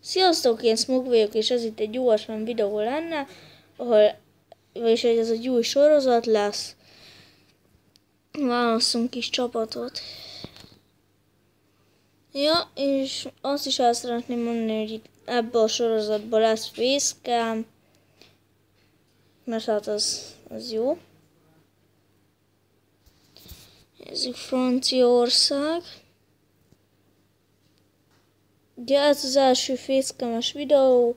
Sziasztok, én Smog vagyok, és ez itt egy USM videó lenne, vagyis ez egy új sorozat lesz. Válasszunk kis csapatot. Ja, és azt is el szeretném mondani, hogy itt ebben a sorozatban lesz facecam, mert hát az jó. Nézzük, Franciaország. Ugye ez az első facecam-es videó,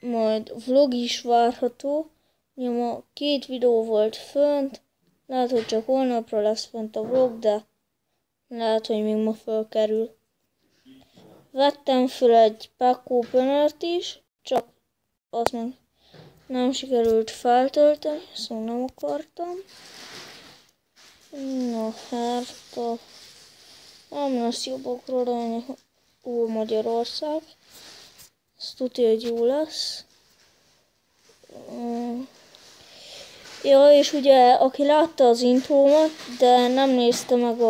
majd vlog is várható. Ugye ma 2 videó volt fönt, lehet, hogy csak holnapra lesz fönt a vlog, de lehet, hogy még ma fölkerül. Vettem föl egy pack openert is, csak azt meg nem sikerült feltölteni, szóval nem akartam. Na hát, nem lesz jobbokról, de Magyarország. Ezt tudja, hogy jó lesz. Ja, és ugye, aki látta az intrómat, de nem nézte meg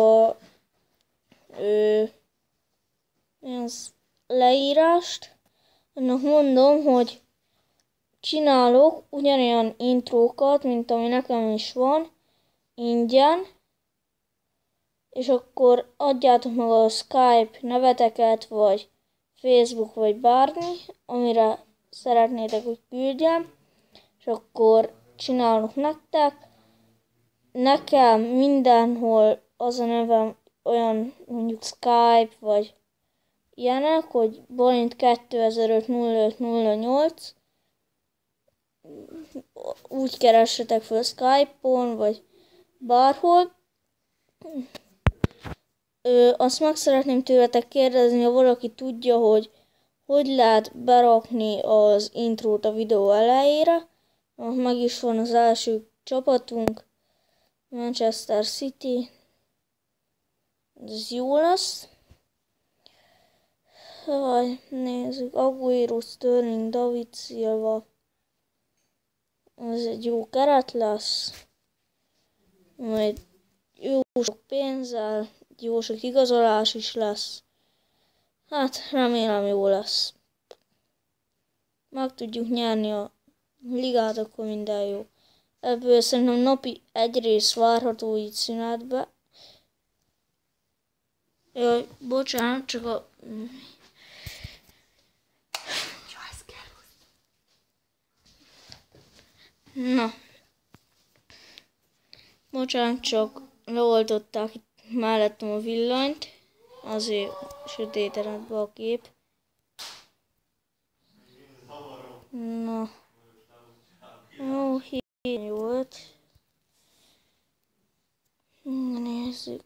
az leírást, annak mondom, hogy csinálok ugyanolyan intrókat, mint ami nekem is van, ingyen, és akkor adjátok meg a Skype neveteket, vagy Facebook, vagy bármi, amire szeretnétek, hogy küldjem, és akkor csinálok nektek. Nekem mindenhol az a nevem olyan, mondjuk Skype, vagy ilyenek, hogy Balint 2005-05-08. Úgy keressetek fel Skype-on, vagy bárhol. Azt meg szeretném tőletek kérdezni, ha valaki tudja, hogy lehet berakni az intrót a videó elejére. Meg is van az első csapatunk, Manchester City. Ez jó lesz. Nézzük, Aguero, Sterling, David Silva. Ez egy jó keret lesz. Majd jó sok pénzzel, jó sok igazolás is lesz. Hát remélem jó lesz. Meg tudjuk nyerni a ligát, akkor minden jó. Ebből szerintem napi egy rész várható így szünetbe. Jaj, bocsánat, csak a... Na. Bocsánat, csak leoltották itt mellettem a villanyt. Azért sötétedett be a kép. Na. Jó, hír volt. Nézzük.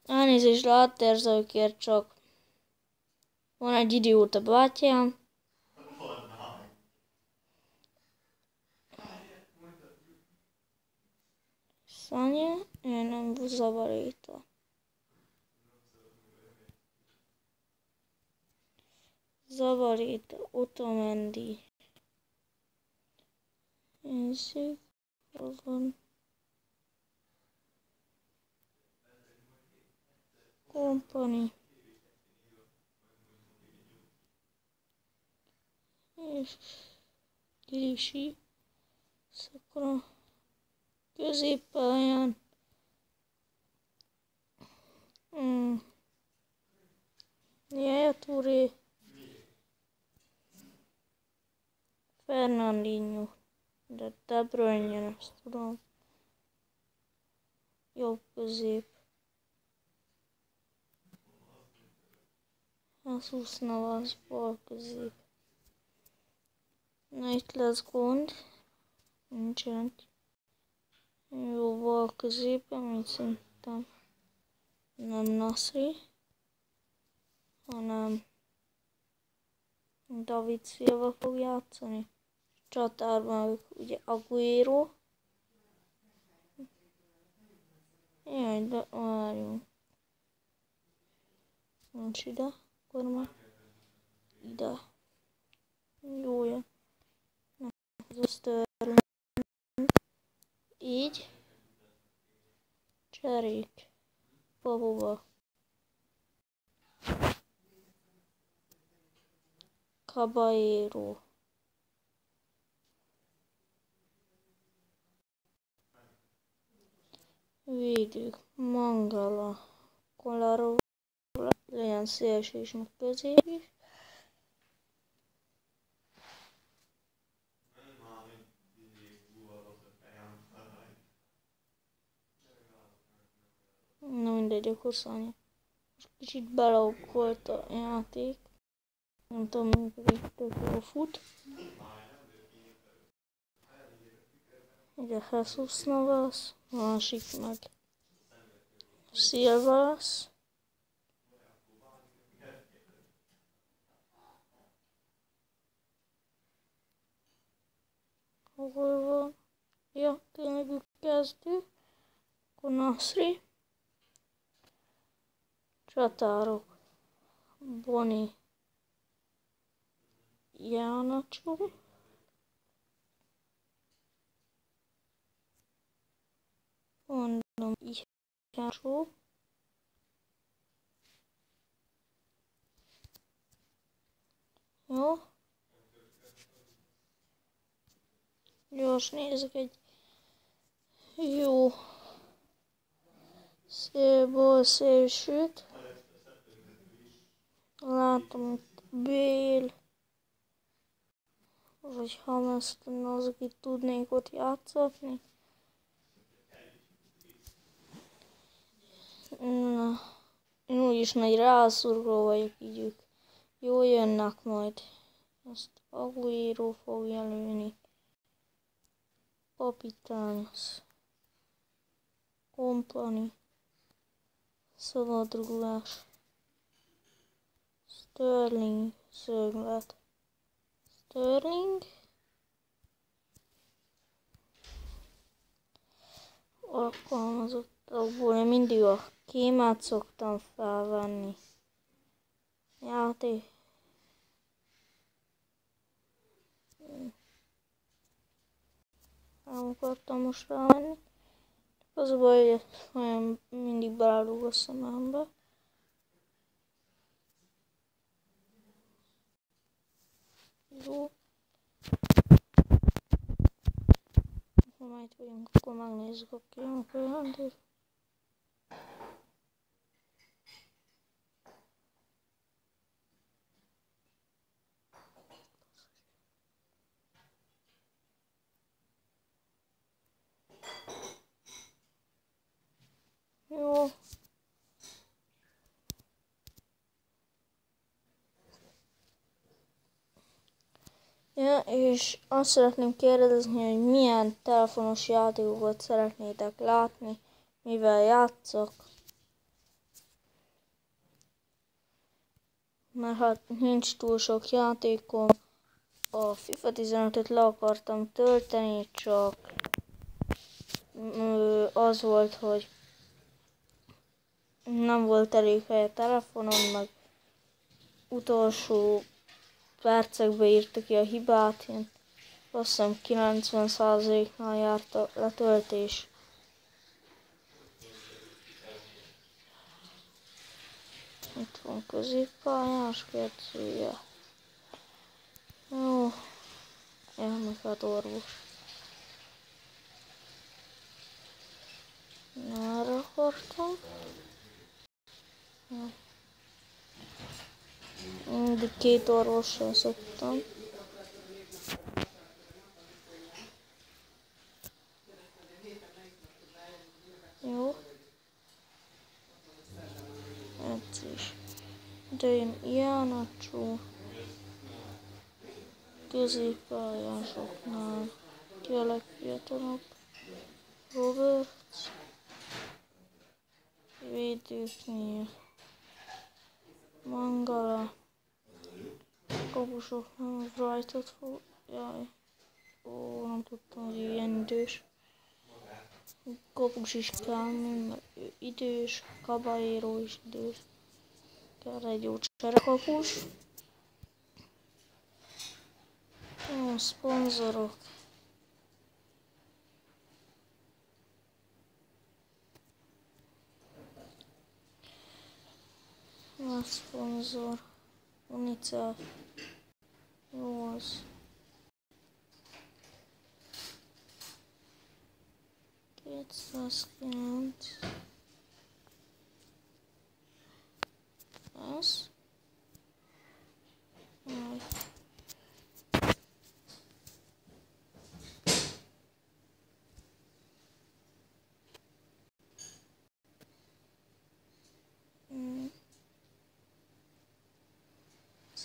Elnézést látérzőkért, csak van egy idióta bátyám. Szanya, én nem Zavarita. Zavarita, Otamendi. Nézzük, hol van. Company. És Ilisi. Szakra. Középpályán. Yaya Touré. Fernandinho. De Bruyne, ezt tudom. Jobb közép. Jesus Navas, bal közép. Na itt lesz gond. Nincsen. Jó, bal középen, mint szerintem nem Nasri, hanem David Silva fog játszani. Csatárban ugye Aguero. Jaj, de várjunk. Nincs ide, akkor már ide. Jó, jön. Ez a Sterling. Így. Cserék. Babova. Caballero. Védők. Mangala. Kolarov. Legyen szélső is, meg közép is. Na mindegy, akkor Szanya. Most kicsit beleokkolt a játék. Nem tudom, működik, tök jól fut. Ide Jesus Navas, másik meg Silvas. Hol van? Ja, tényleg ők kezdő. Akkor Nasri. Csatárok. Boni. Jánacsó. Mondom, Jánacsó. Jó. Gyors nézzük egy jó szélból szélsőt. Látom itt Bél, vagy Hamilton, az, akit tudnék ott játszatni. Na, én úgyis nagy rászurkoló vagyok, így ők jól jönnek majd. Ezt Aguero fogja lőni. Kapitányos. Kompani. Szabadrugás. Sterling. Szöglet. Sterling. Alkalmazottakból én mindig a kémát szoktam felvenni. Játék. Nem akartam most rámenni. Az a baj, hogy olyan mindig belelúg a szemembe. Jó. Ha már itt vagyunk, akkor megnézzük a kémkönyvet. Jó. Ja, és azt szeretném kérdezni, hogy milyen telefonos játékokat szeretnétek látni, mivel játszok. Mert hát nincs túl sok játékom. A FIFA 15-öt le akartam tölteni, csak az volt, hogy nem volt elég hely a telefonon, meg utolsó percekbe írta ki a hibát, én azt hiszem 90%-nál járt a letöltés. Itt van középpályás kezdője. Jó, elmeket orvos. Erre akartam. Ja. Mindig két orvossal szoktam. Jó. Edzés. De én Jánacsó. Középpályásoknál. Ki a legfiatalabb? Roberts. Védőknél. Mangala. Kapusoknál Wrightot fog... Jaj. Ó, nem tudtam, hogy ilyen idős. Kapus is kell, mert ő idős. Caballero is idős. Kell egy jó cserekapus. Jó, szponzorok. A szponzor. UNICEF. Jó az. 209. Ez. Majd.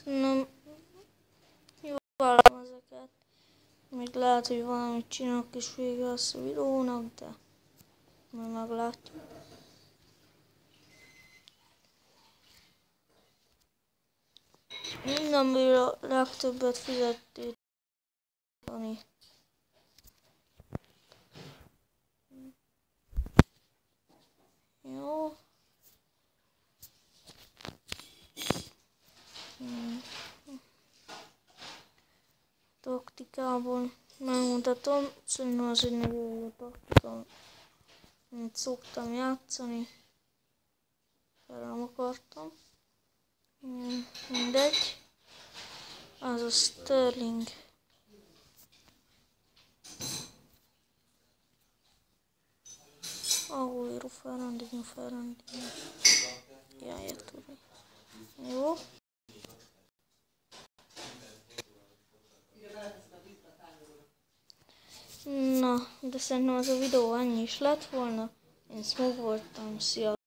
Szerintem jól vállom ezeket. Még lehet, hogy valamit csinálok is vége lesz a videónak, de majd meglátjuk. Mindenből a legtöbbet fizették. Jó. Taktikából megmutatom, szerintem az egy nagyon jó taktika, amit szoktam játszani, fel nem akartam, mindegy, az a Sterling. Agüero, Fernandinho. Yaya Touré. Jó. Na, de szerintem az a videó ennyi is lett volna. Én Smog voltam, szia!